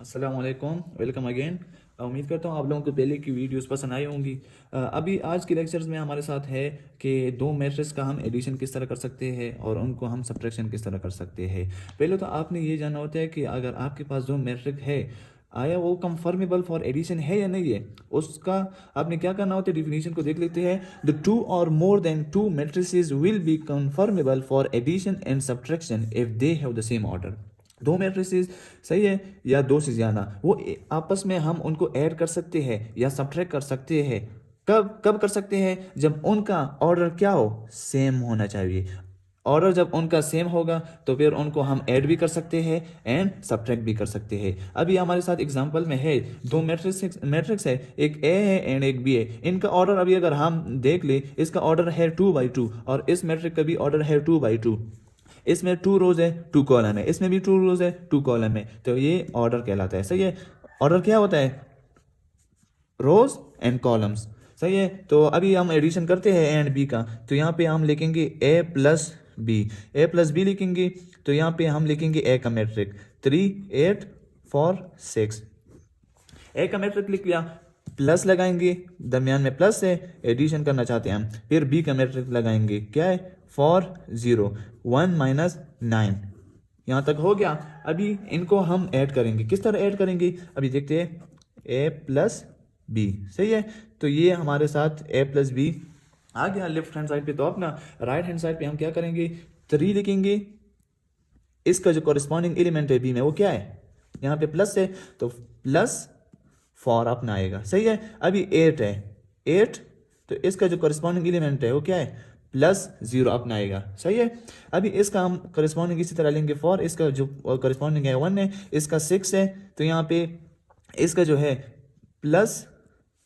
अस्सलाम वालेकुम, welcome again. उम्मीद करता हूँ आप लोगों को पहले की वीडियोस पसंद आई होंगी। अभी आज के लेक्चर्स में हमारे साथ है कि दो मैट्रिक्स का हम एडिशन किस तरह कर सकते हैं और उनको हम सब्ट्रैक्शन किस तरह कर सकते हैं। पहले तो आपने ये जानना होता है कि अगर आपके पास दो मैट्रिक है, आया वो कंफर्मेबल फॉर एडिशन है या नहीं है। उसका आपने क्या करना होता है, डिफिनीशन को देख लेते हैं। द टू और more than two matrices will be conformable for addition and subtraction if they have the same order. दो मैट्रिसेस सही है या दो से ज़्यादा, वो आपस में हम उनको ऐड कर सकते हैं या सब्ट्रैक्ट कर सकते हैं। कब कब कर सकते हैं? जब उनका ऑर्डर क्या हो, सेम होना चाहिए। ऑर्डर जब उनका सेम होगा तो फिर उनको हम ऐड भी कर सकते हैं एंड सब्ट्रैक्ट भी कर सकते हैं। अभी हमारे साथ एग्जांपल में है दो मैट्रिक्स है, एक ए है एंड एक बी है। इनका ऑर्डर अभी अगर हम देख ले, इसका ऑर्डर है 2/2 और इस मैट्रिक का भी ऑर्डर है 2/2। इसमें 2 रोज है 2 कॉलम है, इसमें भी 2 रोज है 2 कॉलम है, तो ये ऑर्डर कहलाता है। सही है। ऑर्डर क्या होता है? रोज एंड कॉलम्स। सही है। तो अभी हम एडिशन करते हैं ए एंड बी का, तो यहाँ पे हम लिखेंगे ए प्लस बी। ए प्लस बी लिखेंगे तो यहाँ पे हम लिखेंगे ए का मैट्रिक 3 8 4 6। ए का मैट्रिक लिख लिया, प्लस लगाएंगे, दरमियान में प्लस है, एडिशन करना चाहते हैं हम। फिर बी का मैट्रिक लगाएंगे, क्या है? 4 0 1 -9। यहाँ तक हो गया। अभी इनको हम ऐड करेंगे, किस तरह ऐड करेंगे अभी देखते हैं। ए प्लस बी, सही है। तो ये हमारे साथ ए प्लस बी आ गया लेफ्ट हैंड साइड पे। तो अपना राइट हैंड साइड पे हम क्या करेंगे, 3 लिखेंगे। इसका जो कॉरेस्पॉन्डिंग एलिमेंट है बी में वो क्या है, यहाँ पे प्लस है तो प्लस 4 अपना आएगा। सही है। अभी 8 है, 8 तो इसका जो कॉरेस्पॉन्डिंग एलिमेंट है वो क्या है, +0 अपना आएगा। सही है। अभी इसका हम कॉरेस्पॉन्डिंग इसी तरह लेंगे 4, इसका जो कॉरेस्पॉन्डिंग है 1 है, इसका 6 है, तो यहाँ पे इसका जो है प्लस,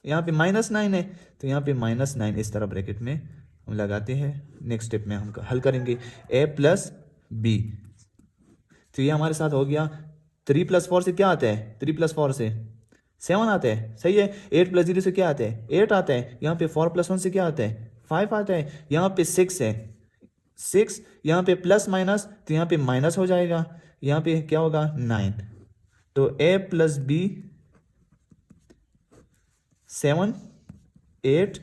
यहाँ पे -9 है, तो यहाँ पे -9 इस तरह ब्रैकेट में हम लगाते हैं। नेक्स्ट स्टेप में हम हल करेंगे ए प्लस बी। तो ये हमारे साथ हो गया। 3 + 4 से क्या आता है, 3 + 4 से 7 आता है। सही है। 8 + 0 से क्या आता है, 8 आता है। यहाँ पे 4 + 1 से क्या आता है, 5 आता है। यहाँ पे 6 है, 6 यहाँ पे प्लस माइनस, तो यहाँ पे माइनस हो जाएगा, यहाँ पे क्या होगा 9। तो ए प्लस बी 7 8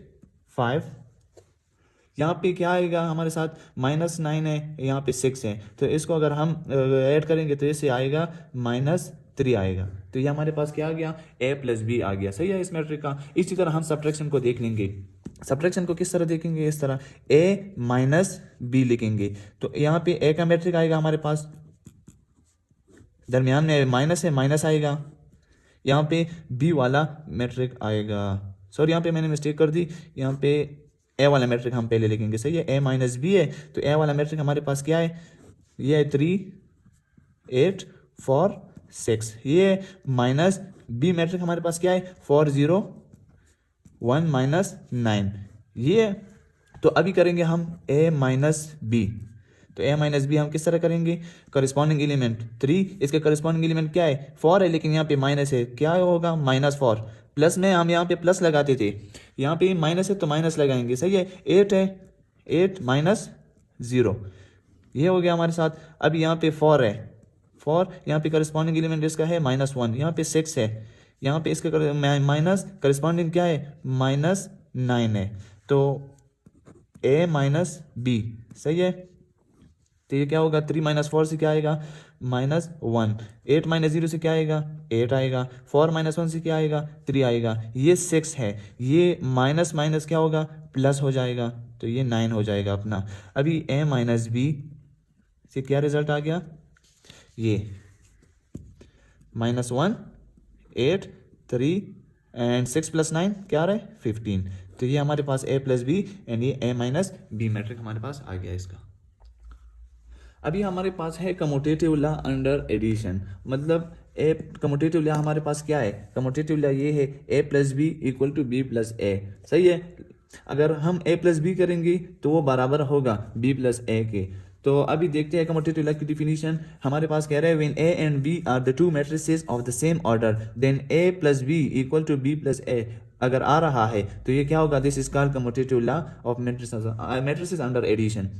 5, यहाँ पे क्या आएगा हमारे साथ, -9 है, यहाँ पे 6 है, तो इसको अगर हम ऐड करेंगे तो इससे आएगा -3 आएगा। तो ये हमारे पास क्या आ गया, ए प्लस बी आ गया। सही है इस मैट्रिक का। इसी तरह हम सब्ट्रैक्शन को देख लेंगे। सब्ट्रैक्शन को किस तरह देखेंगे, इस तरह ए माइनस बी लिखेंगे। तो यहाँ पे ए का मैट्रिक आएगा हमारे पास, दरमियान में माइनस है, माइनस आएगा। यहाँ पे बी वाला मैट्रिक आएगा, सॉरी यहाँ पे मैंने मिस्टेक कर दी, यहाँ पे ए वाला मैट्रिक हम पहले लिखेंगे। सही है। ए माइनस बी है, तो ए वाला मैट्रिक हमारे पास क्या है, ये है 3 8 4 6। ये माइनस बी मैट्रिक हमारे पास क्या है, 4 0 1 -9। ये तो अभी करेंगे हम ए माइनस बी। तो ए माइनस बी हम किस तरह करेंगे, करस्पॉन्डिंग एलिमेंट 3, इसके करस्पॉन्डिंग एलिमेंट क्या है, 4 है, लेकिन यहाँ पे माइनस है, क्या होगा -4। प्लस में हम यहाँ पे प्लस लगाते थे, यहाँ पे माइनस है तो माइनस लगाएंगे। सही है। 8 है, 8 -0, ये हो गया हमारे साथ। अब यहाँ पे 4 है, 4 यहाँ पे करस्पॉन्डिंग एलिमेंट इसका है -1, यहाँ पे 6 है, यहाँ पे इसका माइनस करस्पॉन्डिंग क्या है, -9 है। तो ए माइनस बी। सही है। तो ये क्या होगा, 3 - 4 से क्या आएगा, -1। 8 - 0 से क्या आएगा, 8 आएगा। 4 - 1 से क्या आएगा, 3 आएगा। ये 6 है, ये माइनस माइनस क्या होगा, प्लस हो जाएगा, तो ये 9 हो जाएगा अपना। अभी ए माइनस बी से क्या रिजल्ट आ गया, ये -1 8 3 एंड 6 + 9 क्या आ रहा है, 15। तो ये हमारे पास ए प्लस बी एंड ये ए माइनस बी मैट्रिक हमारे पास आ गया इसका। अभी हमारे पास है कम्यूटेटिव लॉ अंडर एडिशन। मतलब ए कम्यूटेटिव लॉ हमारे पास क्या है, कम्यूटेटिव लॉ ये है A plus B equal to B plus A. सही है। अगर हम ए प्लस बी करेंगे तो वो बराबर होगा बी प्लस ए के। तो अभी देखते हैं कम्यूटेटिव लॉ की डिफिनीशन। हमारे पास कह रहा है when A and B are the two matrices of the same order then A plus B equal to B plus A. अगर आ रहा है तो ये क्या होगा, this is called commutative law of matrices under addition.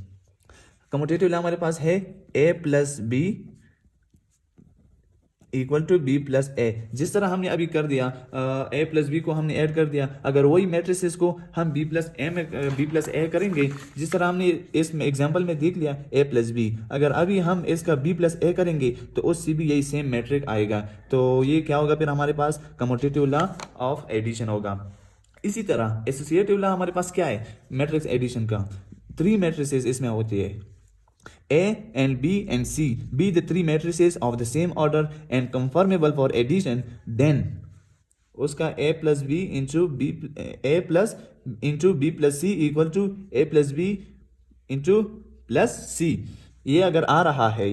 Commutative law हमारे पास है A plus B equal to B plus A, जिस तरह हमने अभी कर दिया ए प्लस बी को हमने ऐड कर दिया, अगर वही मैट्रिसेस को हम बी प्लस ए करेंगे, जिस तरह हमने इस एग्जांपल में देख लिया ए प्लस बी, अगर अभी हम इसका बी प्लस ए करेंगे तो उससे भी यही सेम मैट्रिक आएगा। तो ये क्या होगा फिर हमारे पास कम्यूटेटिव लॉ ऑफ एडिशन होगा। इसी तरह एसोसिएटिव लॉ हमारे पास क्या है मैट्रिक्स एडिशन का, 3 मैट्रिसेस इसमें होती है, A and B and C be the 3 matrices of the same order and conformable for addition, then उसका A plus B into B plus C equal to A plus B into plus C। ये अगर आ रहा है,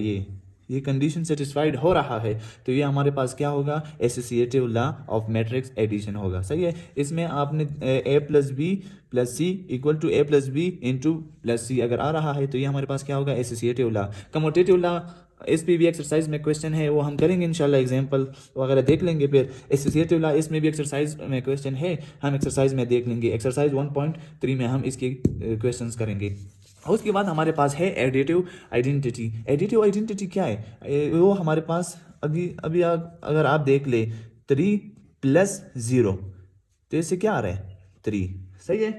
ये condition satisfied हो रहा है, तो ये हमारे पास क्या होगा associative law of matrix addition होगा। सही है, इसमें आपने A plus B plus C equal to A plus B into plus C अगर आ रहा है तो ये हमारे पास क्या होगा एसोसिएटिव लॉ। कम्यूटेटिव लॉ इस पे भी एक्सरसाइज में क्वेश्चन है, वो हम करेंगे इंशाल्लाह, एग्जांपल वगैरह देख लेंगे। फिर एसोसिएटिव लॉ इसमें भी एक्सरसाइज में क्वेश्चन है, हम एक्सरसाइज में देख लेंगे, एक्सरसाइज 1.3 में हम इसके क्वेश्चंस करेंगे। उसके बाद हमारे पास है एडिटिव आइडेंटिटी। एडिटिव आइडेंटिटी क्या है, वो हमारे पास अभी अगर आप देख ले 3 प्लस 0, तो इससे क्या आ रहा है 3। सही है,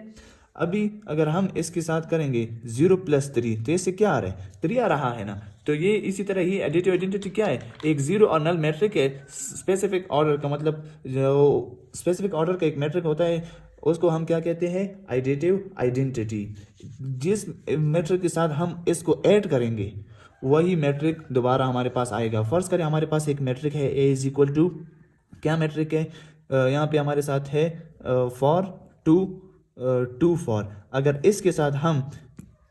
अभी अगर हम इसके साथ करेंगे 0 प्लस 3, तो इससे क्या आ रहा है 3 आ रहा है ना। तो ये इसी तरह ही एडिटिव आइडेंटिटी क्या है, एक जीरो और नल मैट्रिक है, स्पेसिफिक ऑर्डर का, मतलब जो स्पेसिफिक ऑर्डर का एक मैट्रिक होता है उसको हम क्या कहते हैं एडिटिव आइडेंटिटी। जिस मैट्रिक के साथ हम इसको ऐड करेंगे वही मैट्रिक दोबारा हमारे पास आएगा। फर्ज करें हमारे पास एक मैट्रिक है ए इज इक्वल टू, क्या मैट्रिक है यहाँ पे हमारे साथ है फॉर 2 फॉर, अगर इसके साथ हम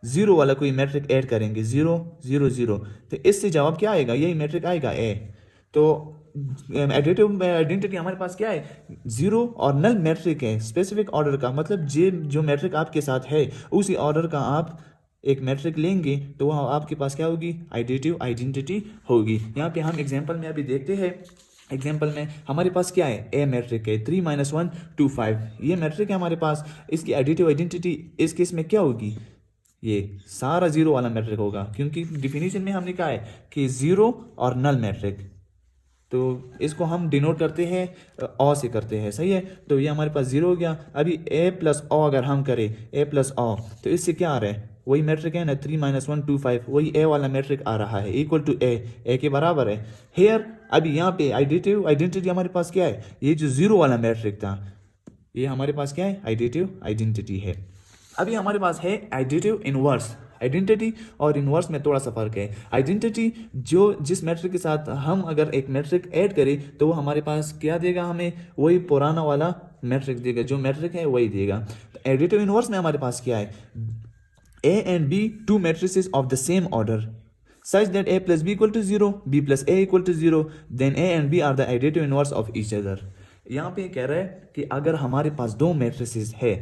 0 वाला कोई मैट्रिक ऐड करेंगे 0 0 0, तो इससे जवाब क्या आएगा, यही मैट्रिक आएगा ए। तो एडिटिव आइडेंटिटी हमारे पास क्या है, 0 और नल मैट्रिक है स्पेसिफिक ऑर्डर का, मतलब जो मैट्रिक आपके साथ है उसी ऑर्डर का आप एक मैट्रिक लेंगे तो वह आपके पास क्या होगी एडिटिव आइडेंटिटी होगी। यहाँ पे हम एग्जांपल में अभी देखते हैं, एग्जाम्पल में हमारे पास क्या है ए मैट्रिक है 3 - 1 2 5, ये मैट्रिक है हमारे पास, इसकी एडिटिव आइडेंटिटी इस केस में क्या होगी, ये सारा 0 वाला मैट्रिक होगा, क्योंकि डिफिनीशन में हमने कहा है कि 0 और नल मैट्रिक, तो इसको हम डिनोट करते हैं ओ से करते हैं। सही है, तो ये हमारे पास 0 हो गया। अभी ए प्लस ओ अगर हम करें ए प्लस ओ, तो इससे क्या आ रहा है, वही मैट्रिक है ना 3 - 1 2 5, वही ए वाला मैट्रिक आ रहा है इक्वल टू ए के बराबर है। हेयर अभी यहाँ पे एडिटिव आइडेंटिटी हमारे पास क्या है, ये जो 0 वाला मैट्रिक था ये हमारे पास क्या है एडिटिव आइडेंटिटी है। अभी हमारे पास है एडिटिव इनवर्स। आइडेंटिटी और इनवर्स में थोड़ा सा फर्क है। आइडेंटिटी जिस मैट्रिक के साथ हम अगर एक मैट्रिक ऐड करें तो वो हमारे पास क्या देगा, हमें वही पुराना वाला मैट्रिक देगा, जो मैट्रिक है वही देगा। तो एडिटिव इनवर्स में हमारे पास क्या है, A and B two matrices of the same order such that A plus B equal to 0, B plus A equal to 0, then A and B are the additive inverse of each other। यहाँ पे कह रहा है कि अगर हमारे पास 2 matrices है,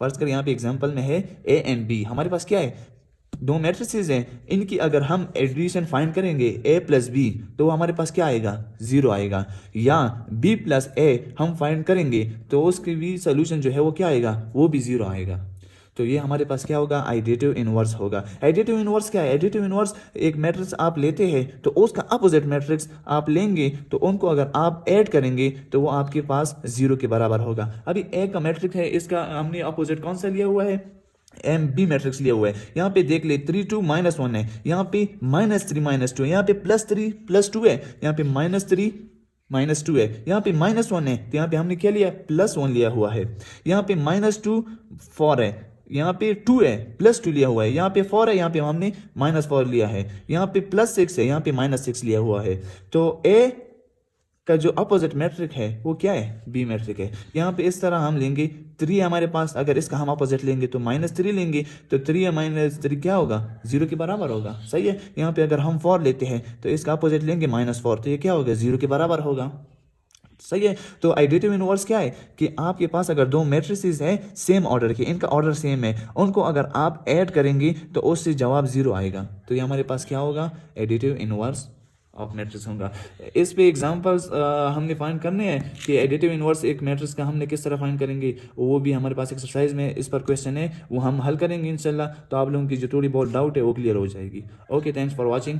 फर्ज कर यहाँ पे एग्जांपल में है A and B, हमारे पास क्या है 2 मैट्रिसेस हैं, इनकी अगर हम एडिशन फाइंड करेंगे A प्लस B तो हमारे पास क्या आएगा 0 आएगा, या B प्लस A हम फाइंड करेंगे तो उसकी भी सोल्यूशन जो है वो क्या आएगा, वो भी 0 आएगा। तो ये हमारे पास क्या होगा एडिटिव इनवर्स होगा। एडिटिव इनवर्स क्या है, एडिटिव इनवर्स एक मैट्रिक्स आप लेते हैं तो उसका अपोजिट मैट्रिक्स आप लेंगे तो उनको अगर आप ऐड करेंगे तो वो आपके पास 0 के बराबर होगा। अभी ए का मैट्रिक है, इसका हमने अपोजिट कौन सा लिया हुआ है, एम बी मैट्रिक्स लिया हुआ है। यहाँ पे देख ले 3 2 -1 है, यहाँ पे -3 -2, यहाँ पे +3 +2 है, यहाँ पे -3 -2 है, यहाँ पे -1 है, तो यहाँ पे हमने क्या लिया +1 लिया हुआ है। यहाँ पे -2 4 है, यहाँ पे 2 है +2 लिया हुआ है, यहाँ पे 4 है, यहाँ पे हमने -4 लिया है, यहाँ पे +6 है, यहाँ पे -6 लिया हुआ है। तो ए का जो अपोजिट मैट्रिक है वो क्या है बी मैट्रिक है। यहाँ पे इस तरह हम लेंगे 3 हमारे पास, अगर इसका हम अपोजिट लेंगे तो -3 लेंगे, तो 3 -3 क्या होगा 0 के बराबर होगा। सही है, यहाँ पे अगर हम 4 लेते हैं तो इसका अपोजिट लेंगे -4, तो ये क्या होगा 0 के बराबर होगा। सही है, तो एडिटिव इनवर्स क्या है कि आपके पास अगर 2 मैट्रिसेस हैं सेम ऑर्डर के, इनका ऑर्डर सेम है, उनको अगर आप ऐड करेंगे तो उससे जवाब 0 आएगा। तो ये हमारे पास क्या होगा एडिटिव इनवर्स ऑफ मैट्रिक्स होगा। इस पे एग्जांपल्स हमने फाइंड करने हैं कि एडिटिव इनवर्स एक मैट्रिक्स का हमने किस तरह फाइंड करेंगे, वो भी हमारे पास एक्सरसाइज में इस पर क्वेश्चन है, वो हम हल करेंगे इंशाल्लाह। तो आप लोगों की जो थोड़ी बहुत डाउट है वो क्लियर हो जाएगी। Okay, thanks for watching.